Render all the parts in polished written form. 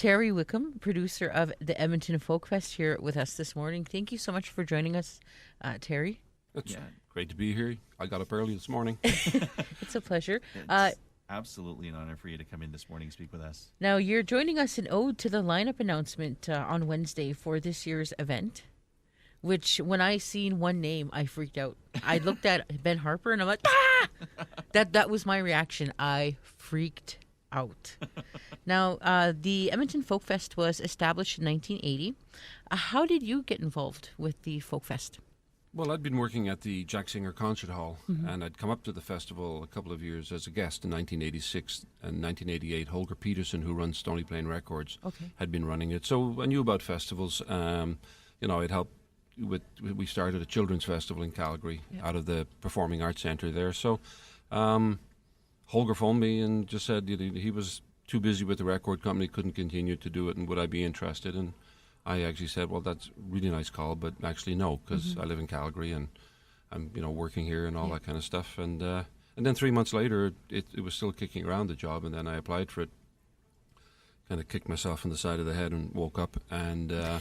Terry Wickham, producer of the Edmonton Folk Fest, here with us this morning. Thank you so much for joining us, Terry. It's great to be here. I got up early this morning. It's a pleasure. It's absolutely an honor for you to come in this morning and speak with us. Now, you're joining us in ode to the lineup announcement on Wednesday for this year's event, which when I seen one name, I freaked out. I looked at Ben Harper and I'm like, ah! That was my reaction. I freaked out. Now, the Edmonton Folk Fest was established in 1980. How did you get involved with the Folk Fest? Well, I'd been working at the Jack Singer Concert Hall, and I'd come up to the festival a couple of years as a guest in 1986 and 1988. Holger Peterson, who runs Stony Plain Records, had been running it. So I knew about festivals. I'd helped we started a children's festival in Calgary out of the Performing Arts Centre there. So Holger phoned me and just said he was too busy with the record company, couldn't continue to do it, and would I be interested? And I actually said, well, that's a really nice call, but actually no, because I live in Calgary and I'm working here and all that kind of stuff. And then 3 months later, it was still kicking around, the job, and then I applied for it. Kind of kicked myself in the side of the head and woke up. And, I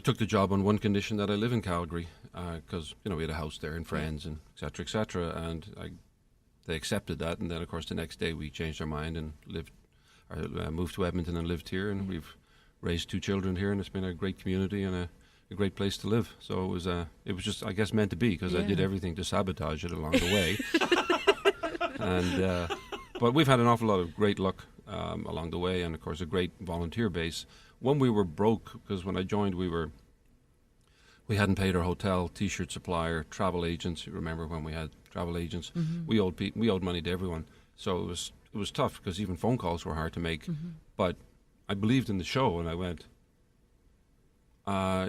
took the job on one condition, that I live in Calgary, because, we had a house there and friends and et cetera, and they accepted that. And then, of course, the next day we changed our mind and moved to Edmonton and lived here, and we've raised 2 children here, and it's been a great community and a great place to live. So it was just, I guess, meant to be, because I did everything to sabotage it along the way. But we've had an awful lot of great luck along the way, and of course a great volunteer base. When we were broke, because when I joined we hadn't paid our hotel, T-shirt supplier, travel agents. You remember when we had travel agents? We owed money to everyone, so it was tough, because even phone calls were hard to make. But I believed in the show, and I went,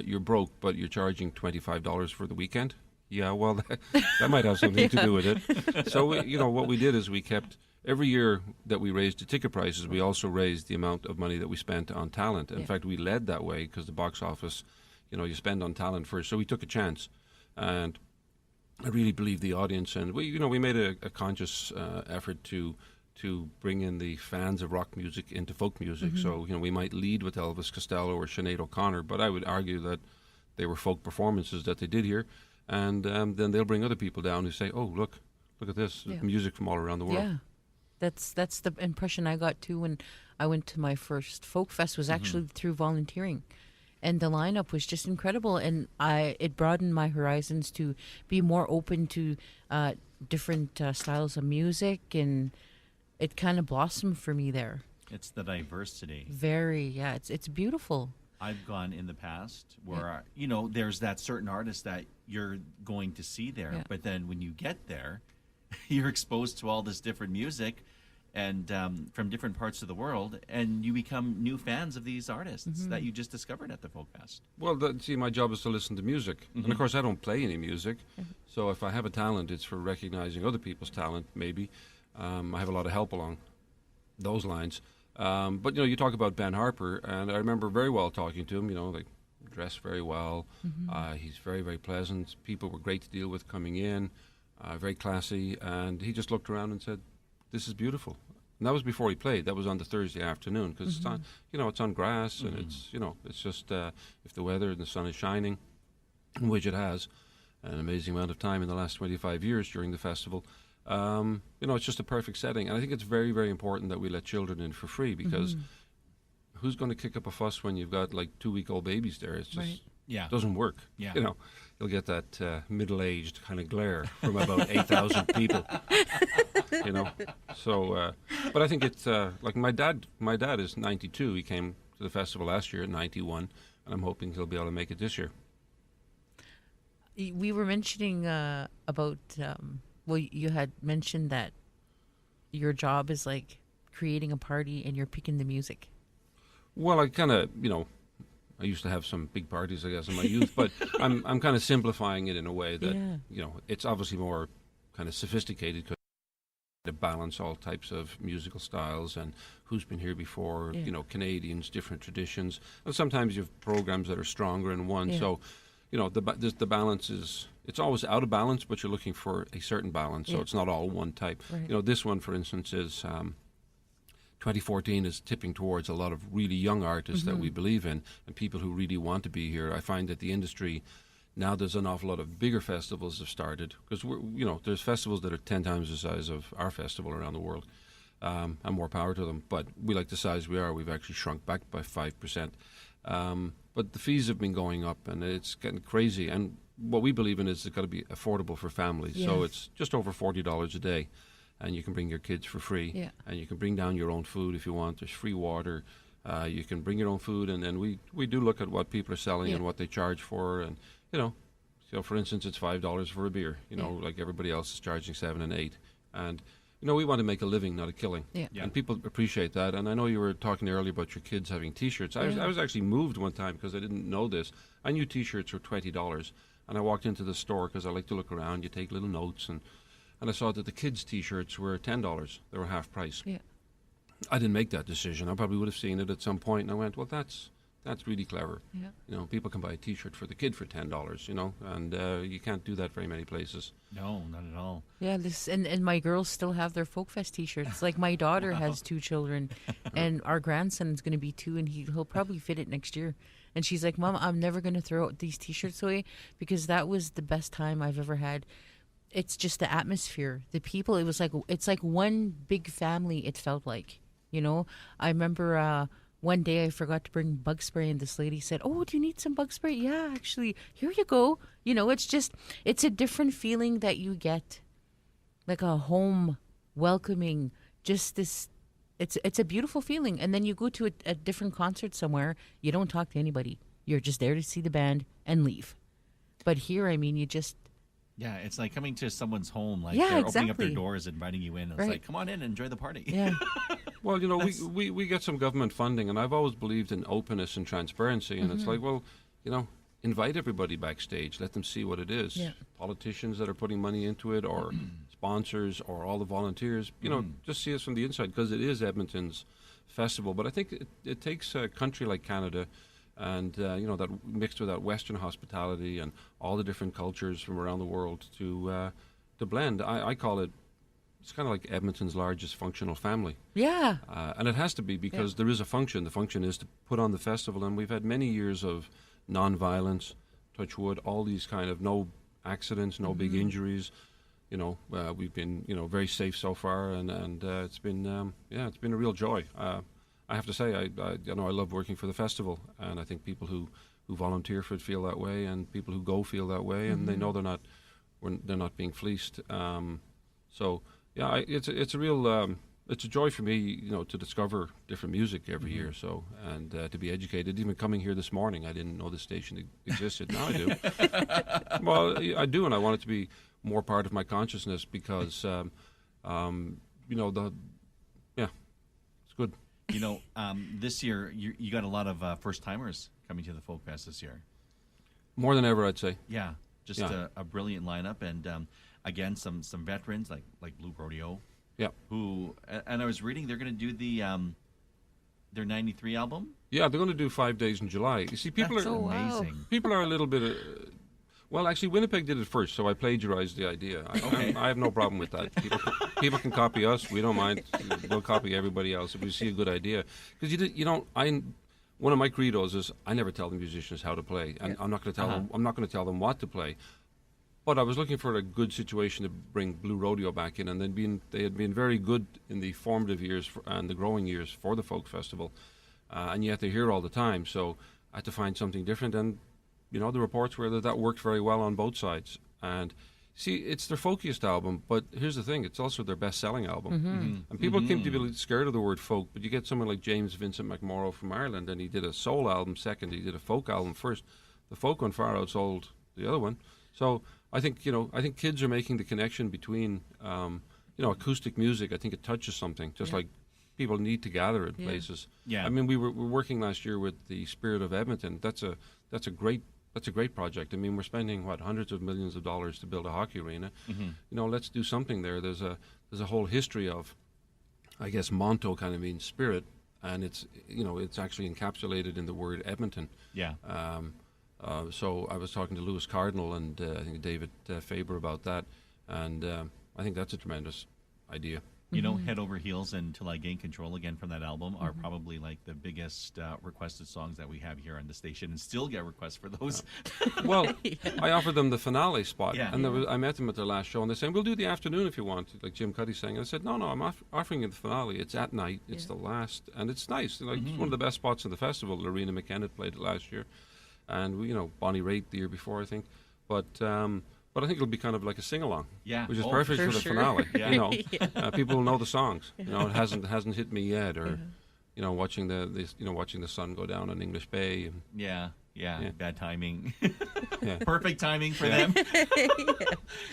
you're broke, but you're charging $25 for the weekend? Yeah, well, that might have something to do with it. So, what we did is we kept, every year that we raised the ticket prices, we also raised the amount of money that we spent on talent. In fact, we led that way, because the box office, you spend on talent first. So we took a chance, and I really believe the audience, and we made a conscious effort to bring in the fans of rock music into folk music. So, we might lead with Elvis Costello or Sinead O'Connor, but I would argue that they were folk performances that they did here. And then they'll bring other people down who say, oh, look at this, music from all around the world. Yeah, that's the impression I got too when I went to my first folk fest, was actually through volunteering. And the lineup was just incredible, and it broadened my horizons to be more open to different styles of music, and it kind of blossomed for me there. It's the diversity. Very, it's beautiful. I've gone in the past where, there's that certain artist that you're going to see there, but then when you get there, you're exposed to all this different music and from different parts of the world, and you become new fans of these artists that you just discovered at the Folk Fest. Well, my job is to listen to music. And of course, I don't play any music. So if I have a talent, it's for recognizing other people's talent, maybe. I have a lot of help along those lines. But, you talk about Ben Harper, and I remember very well talking to him, like dressed very well. He's very, very pleasant. People were great to deal with coming in, very classy. And he just looked around and said, this is beautiful. And that was before he played. That was on the Thursday afternoon, because it's on, it's on grass, and it's just if the weather and the sun is shining, which it has, an amazing amount of time in the last 25 years during the festival. It's just a perfect setting. And I think it's very, very important that we let children in for free, because who's going to kick up a fuss when you've got like 2-week-old babies there? It's just doesn't work. Yeah. You'll get that middle-aged kind of glare from about 8,000 people. So, but I think it's like my dad is 92. He came to the festival last year at 91, and I'm hoping he'll be able to make it this year. We were mentioning about, you had mentioned that your job is like creating a party and you're picking the music. Well, I kind of, I used to have some big parties, I guess, in my youth, but I'm kind of simplifying it in a way that, it's obviously more kind of sophisticated, because to balance all types of musical styles and who's been here before, Canadians, different traditions. And sometimes you have programs that are stronger in one. So, the balance is, it's always out of balance, but you're looking for a certain balance. So it's not all one type. Right. This one, for instance, is 2014 is tipping towards a lot of really young artists that we believe in and people who really want to be here. I find that the industry now, there's an awful lot of bigger festivals have started because there's festivals that are 10 times the size of our festival around the world, and more power to them. But we like the size we are. We've actually shrunk back by 5%. But the fees have been going up, and it's getting crazy. And what we believe in is it's got to be affordable for families. Yes. So it's just over $40 a day, and you can bring your kids for free. Yeah. And you can bring down your own food if you want. There's free water. You can bring your own food, and then we do look at what people are selling and what they charge for, and so for instance, it's $5 for a beer. Like everybody else is charging $7 and $8, and we want to make a living, not a killing. Yeah. And people appreciate that. And I know you were talking earlier about your kids having T-shirts. I was actually moved one time because I didn't know this. I knew T-shirts were $20, and I walked into the store because I like to look around. You take little notes, and I saw that the kids' T-shirts were $10. They were half price. Yeah. I didn't make that decision. I probably would have seen it at some point, and I went, well, that's really clever. Yeah. People can buy a T-shirt for the kid for $10, and you can't do that very many places. No, not at all. Yeah, and my girls still have their Folk Fest T-shirts. Like my daughter has 2 children, and our grandson's going to be 2, and he'll probably fit it next year. And she's like, Mom, I'm never going to throw out these T-shirts away because that was the best time I've ever had. It's just the atmosphere, the people. It's like one big family. It felt like, I remember. One day I forgot to bring bug spray, and this lady said, "Oh, do you need some bug spray?" Yeah, actually, here you go. It's a different feeling that you get, like a home, welcoming, just this. It's a beautiful feeling. And then you go to a different concert somewhere, you don't talk to anybody. You're just there to see the band and leave. But here, you just... Yeah, it's like coming to someone's home, like they're opening up their doors, inviting you in. It's like, come on in, enjoy the party. Yeah. Well, we get some government funding, and I've always believed in openness and transparency. And it's like, well, invite everybody backstage, let them see what it is. Yeah. Politicians that are putting money into it, or sponsors, or all the volunteers, just see us from the inside, because it is Edmonton's festival. But I think it takes a country like Canada, and that mixed with that Western hospitality and all the different cultures from around the world to blend. I call it. It's kind of like Edmonton's largest functional family. Yeah. And it has to be because there is a function. The function is to put on the festival, and we've had many years of non-violence, touch wood, all these kind of no accidents, no big injuries. We've been very safe so far, and it's been it's been a real joy. I have to say, I love working for the festival, and I think people who volunteer for it feel that way, and people who go feel that way, and they know they're not being fleeced. So yeah, it's a real it's a joy for me, to discover different music every year. So and to be educated. Even coming here this morning, I didn't know this station existed. Now I do. Well, I do, and I want it to be more part of my consciousness because it's good. This year you got a lot of first-timers coming to the Folk Fest this year. More than ever, I'd say. Yeah, just a brilliant lineup, and again, some veterans like Blue Rodeo. Yeah. And I was reading they're going to do their '93 album. Yeah, they're going to do 5 days in July. You see, people That's are amazing. People are a little bit. Well, actually, Winnipeg did it first, so I plagiarized the idea. I have no problem with that. People can copy us. We don't mind. We'll copy everybody else if we see a good idea. Because one of my credos is I never tell the musicians how to play, and I'm not going to tell them. I'm not going to tell them what to play. But I was looking for a good situation to bring Blue Rodeo back in, and they had been very good in the formative years and the growing years for the folk festival, and yet they're here all the time. So I had to find something different, and the reports were that worked very well on both sides. And see, it's their folkiest album, but here's the thing: it's also their best-selling album. And people can be a little scared of the word folk, but you get someone like James Vincent McMorrow from Ireland, and he did a soul album second. He did a folk album first. The folk one far outsold the other one. So I think kids are making the connection between acoustic music. I think it touches something, just like people need to gather at places. Yeah. I mean, we were working last year with the Spirit of Edmonton. That's a great project. I mean, we're spending hundreds of millions of dollars to build a hockey arena. Let's do something there. There's a whole history of, I guess, Monto kind of means spirit, and it's actually encapsulated in the word Edmonton. Yeah. So I was talking to Lewis Cardinal and I think David Faber about that, and I think that's a tremendous idea. You know, Head Over Heels and Till I Gain Control Again from that album are probably like the biggest requested songs that we have here on the station, and still get requests for those. Well, I offered them the finale spot, Yeah. and I met them at their last show, and they said, "We'll do the afternoon if you want," like Jim Cuddy saying. And I said, "No, I'm offering you the finale. It's at night. It's the last, and it's nice. Like it's one of the best spots in the festival. Lorena McKenna played it last year, and Bonnie Raitt the year before, I think. But I think it'll be kind of like a sing-along, Yeah. which is Oh, perfect for for the sure. finale. Yeah. People will know the songs. It hasn't hit me yet, or watching watching the sun go down on English Bay. And, Yeah. Bad timing. yeah. Perfect timing for them.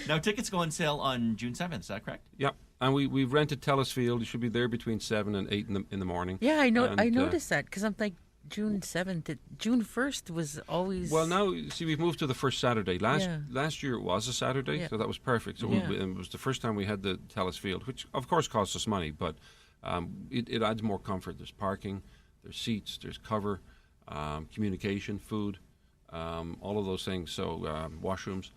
Now, tickets go on sale on June 7th, is that correct? Yep. And we've rented Telus Field. You should be there between 7 and 8 in the morning. Yeah, I know. And, I noticed that because I'm like June 7th. June 1st was always. Well, now see we've moved to the first Saturday. Yeah. Last year it was a Saturday, Yeah. so that was perfect. So Yeah. it was the first time we had the Telus Field, which of course costs us money, but it adds more comfort. There's parking, there's seats, there's cover, communication, food, all of those things. So washrooms.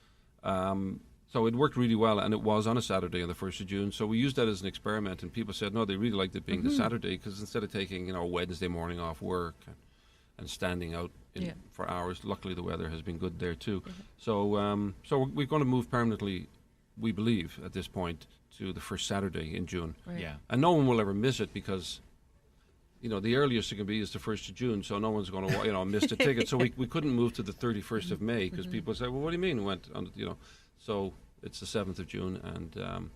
So it worked really well, and it was on a Saturday on the 1st of June. So we used that as an experiment, and people said, no, they really liked it being the Saturday, because instead of taking Wednesday morning off work and standing out for hours, luckily the weather has been good there too. So we're going to move permanently, we believe, at this point, to the first Saturday in June. Right. Yeah. And no one will ever miss it, because the earliest it can be is the 1st of June, so no one's going to miss the ticket. So we couldn't move to the 31st of May, because people say, well, what do you mean? Went on, so it's the 7th of June, and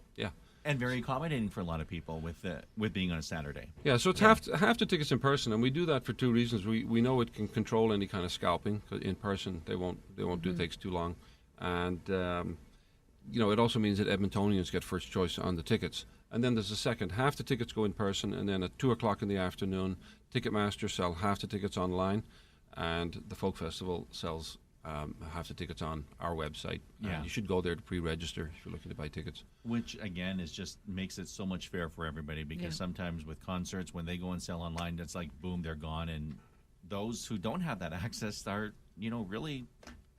And very accommodating for a lot of people with being on a Saturday. Yeah, so it's half the tickets in person, and we do that for two reasons. We know it can control any kind of scalping, 'cause in person they won't do it, takes too long, and it also means that Edmontonians get first choice on the tickets. And then there's a second. Half the tickets go in person, and then at 2:00 in the afternoon, Ticketmaster sell half the tickets online, and the Folk Festival sells half the tickets on our website. Yeah. And you should go there to pre-register if you're looking to buy tickets. Which, again, makes it so much fair for everybody, because sometimes with concerts, when they go and sell online, that's like, boom, they're gone. And those who don't have that access are, really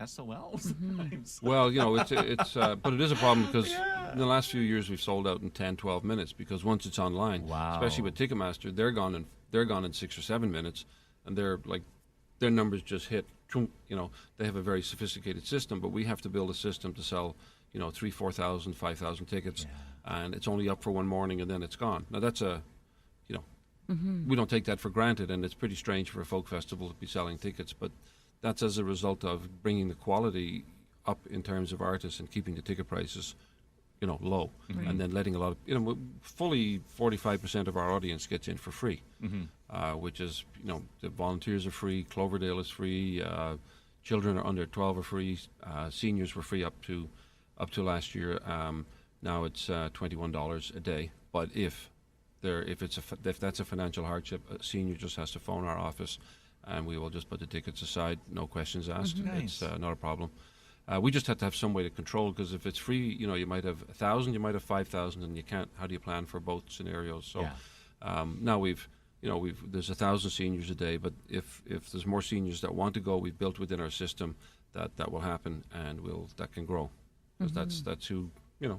SOL sometimes. Well, it's but it is a problem, because in the last few years we've sold out in 10, 12 minutes, because once it's online, Wow. especially with Ticketmaster, they're gone in 6 or 7 minutes, and they're like, their numbers just hit. They have a very sophisticated system, but we have to build a system to sell, 3,000, 4,000, 5,000 tickets, and it's only up for one morning and then it's gone. Now that's we don't take that for granted, and it's pretty strange for a folk festival to be selling tickets, but that's as a result of bringing the quality up in terms of artists and keeping the ticket prices, low, and then letting a lot of, fully 45% of our audience gets in for free, which is, the volunteers are free, Cloverdale is free, children are under 12 are free, seniors were free up to last year. Now it's $21 a day, but if that's a financial hardship, a senior just has to phone our office, and we will just put the tickets aside, no questions asked. Nice. It's not a problem. We just have to have some way to control, because if it's free, you might have 1,000, you might have 5,000, and you can't. How do you plan for both scenarios? So now there's 1,000 seniors a day, but if there's more seniors that want to go, we've built within our system that will happen, and that can grow, because that's who.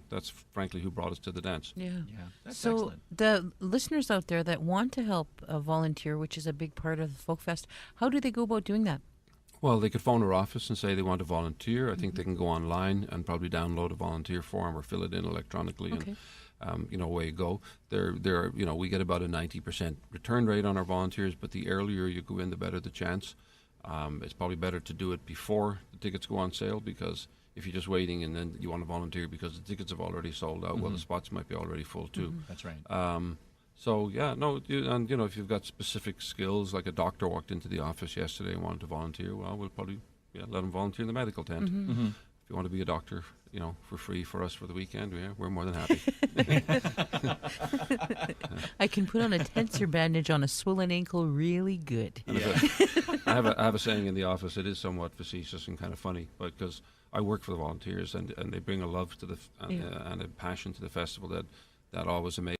That's frankly who brought us to the dance. Yeah. That's So excellent. the listeners out there that want to help volunteer, which is a big part of the Folk Fest, how do they go about doing that? Well, they could phone our office and say they want to volunteer. I think they can go online and probably download a volunteer form or fill it in electronically, Okay. and away you go. We get about a 90% return rate on our volunteers, but the earlier you go in, the better the chance. It's probably better to do it before the tickets go on sale, because if you're just waiting and then you want to volunteer because the tickets have already sold out, well, the spots might be already full too. That's right. If you've got specific skills, like a doctor walked into the office yesterday and wanted to volunteer, well, we'll probably let him volunteer in the medical tent. If you want to be a doctor, for free for us for the weekend, we're more than happy. I can put on a tensor bandage on a swollen ankle really good. And I have a saying in the office. It is somewhat facetious and kind of funny, but because I work for the volunteers, and they bring a love to and a passion to the festival that always amazes.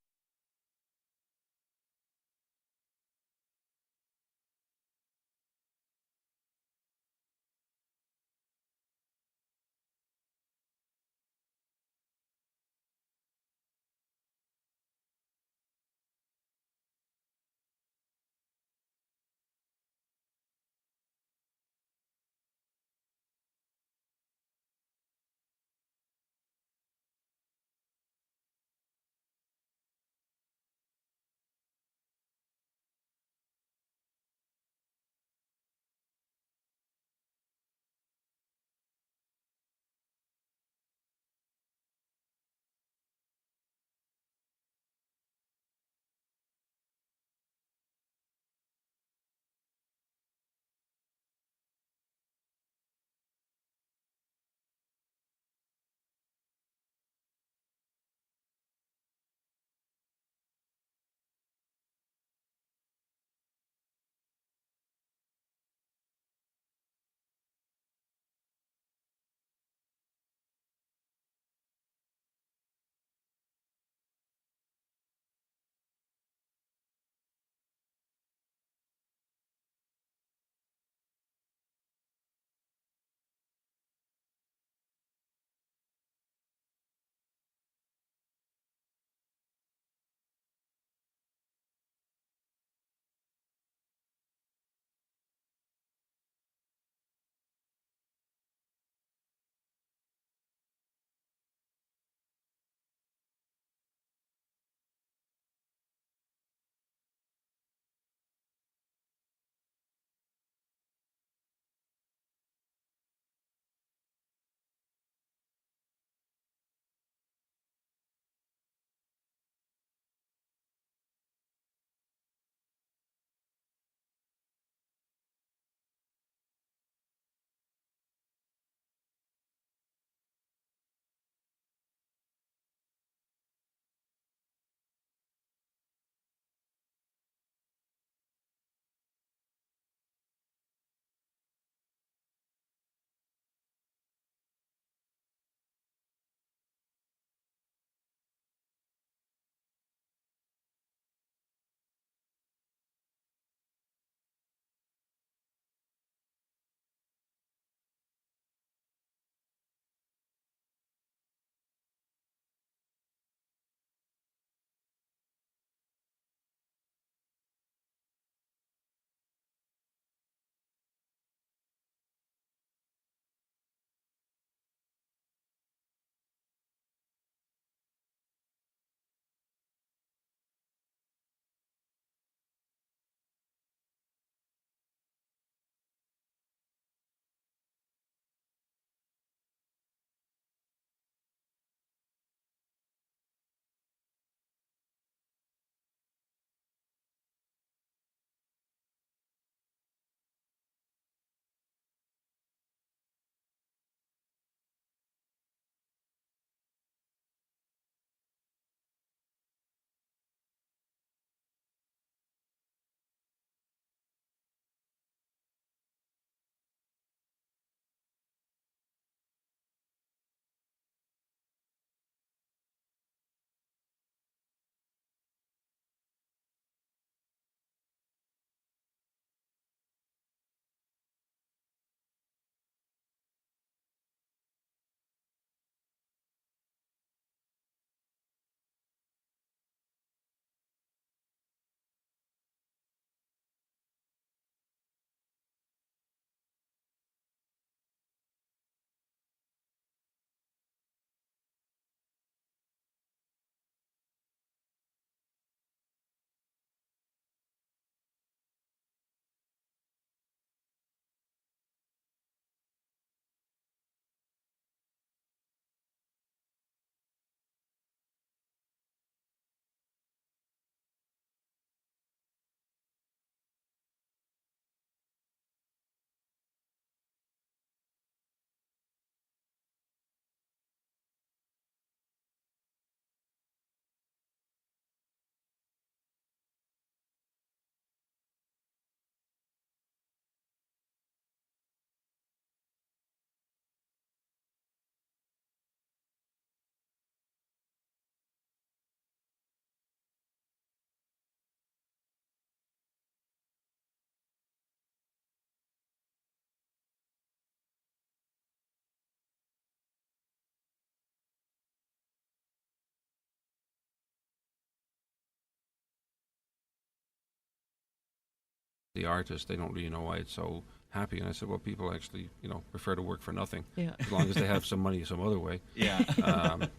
the artist, they don't really know why it's so happy. And I said, well, people actually, prefer to work for nothing, as long as they have some money some other way. Yeah.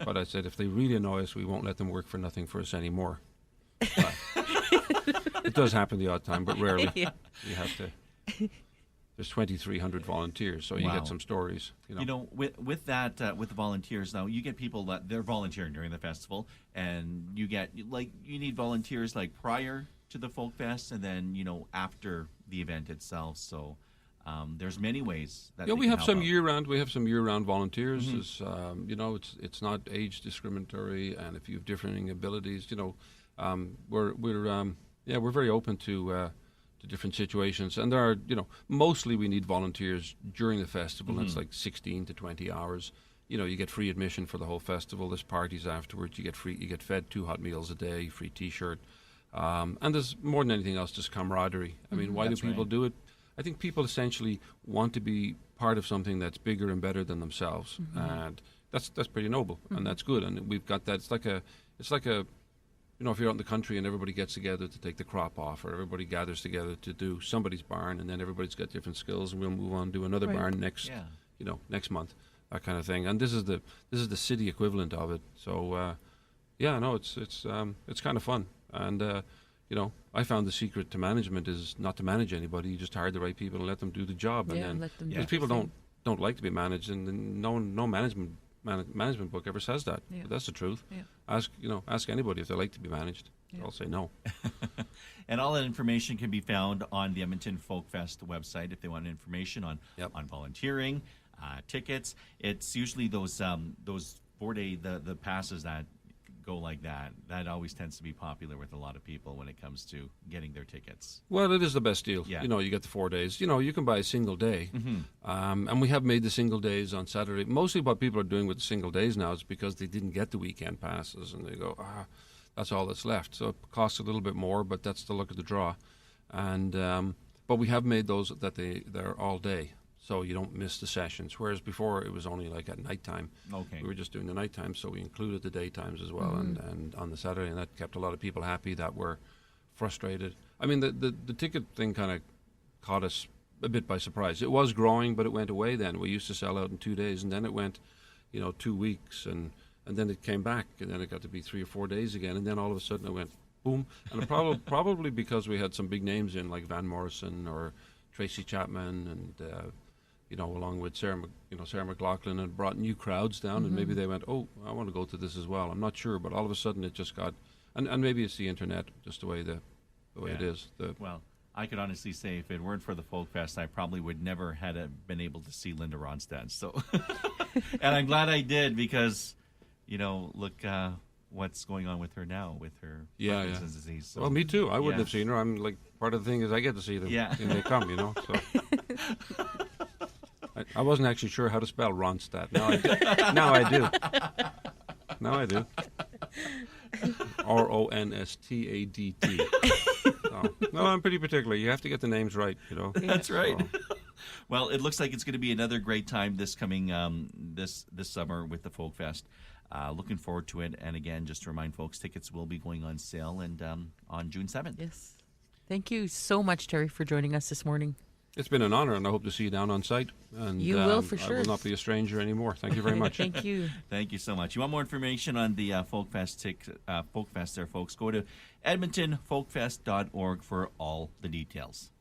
But I said, if they really annoy us, we won't let them work for nothing for us anymore. It does happen the odd time, but rarely. Yeah. You have to. There's 2,300 volunteers, so you Wow. get some stories. With that, with the volunteers now, you get people that they're volunteering during the festival, and you need volunteers like prior to the Folk Fest, and then after the event itself. So there's many ways that Yeah, they we can have help some out. year-round. We have some year-round volunteers. It's not age discriminatory, and if you have differing abilities, we're very open to different situations. And there are, mostly we need volunteers during the festival. It's like 16 to 20 hours. You get free admission for the whole festival. There's parties afterwards. You get fed 2 hot meals a day, free T-shirt, and there's more than anything else just camaraderie. I mean, why do That's people right. do it? I think people essentially want to be part of something that's bigger and better than themselves, and that's pretty noble, and that's good. And we've got that. It's like a if you're out in the country and everybody gets together to take the crop off, or everybody gathers together to do somebody's barn, and then everybody's got different skills, and we'll move on to do another Right. barn next month, that kind of thing. And this is the city equivalent of it. So it's kind of fun. And I found the secret to management is not to manage anybody. You just hire the right people and let them do the job. And then let them do because their people thing. don't like to be managed, and no management book ever says that. Yeah. But that's the truth. Yeah. Ask anybody if they like to be managed. They'll say no. And all that information can be found on the Edmonton Folk Fest website if they want information on Yep. on volunteering, tickets. It's usually those 4-day the passes that go like that. That always tends to be popular with a lot of people when it comes to getting their tickets. Well, it is the best deal. Yeah. You get the 4 days. You can buy a single day. And we have made the single days on Saturday. Mostly what people are doing with the single days now is because they didn't get the weekend passes, and they go, that's all that's left. So it costs a little bit more, but that's the luck of the draw. And but we have made those that they're all day, so you don't miss the sessions. Whereas before it was only like at nighttime. Okay. We were just doing the nighttime, so we included the daytimes as well, and on the Saturday, and that kept a lot of people happy that were frustrated. I mean, the ticket thing kind of caught us a bit by surprise. It was growing, but it went away then. We used to sell out in 2 days, and then it went, 2 weeks, and then it came back, and then it got to be 3 or 4 days again, and then all of a sudden it went boom. And it probably because we had some big names in, like Van Morrison or Tracy Chapman, and along with Sarah McLaughlin, and brought new crowds down, and maybe they went, oh, I want to go to this as well. I'm not sure, but all of a sudden it just got, and maybe it's the internet, just the way it is. Well, I could honestly say if it weren't for the Folk Fest, I probably would never had been able to see Linda Ronstadt. So, and I'm glad I did because, look what's going on with her now with her Parkinson's disease. So, Well, me too. I wouldn't yeah. have seen her. I'm like, part of the thing is I get to see them. Yeah. And they come, So. I wasn't actually sure how to spell Ronstadt. Now I do. Now I do. Ronstadt. No, I'm pretty particular. You have to get the names right, That's right. So, Well, it looks like it's going to be another great time this coming this summer with the Folk Fest. Looking forward to it. And again, just to remind folks, tickets will be going on sale and on June 7th. Yes. Thank you so much, Terry, for joining us this morning. it's been an honor, and I hope to see you down on site. And You will for sure. I will not be a stranger anymore. Thank you very much. Thank you. Thank you so much. You want more information on the Folk Fest there, folks? Go to edmontonfolkfest.org for all the details.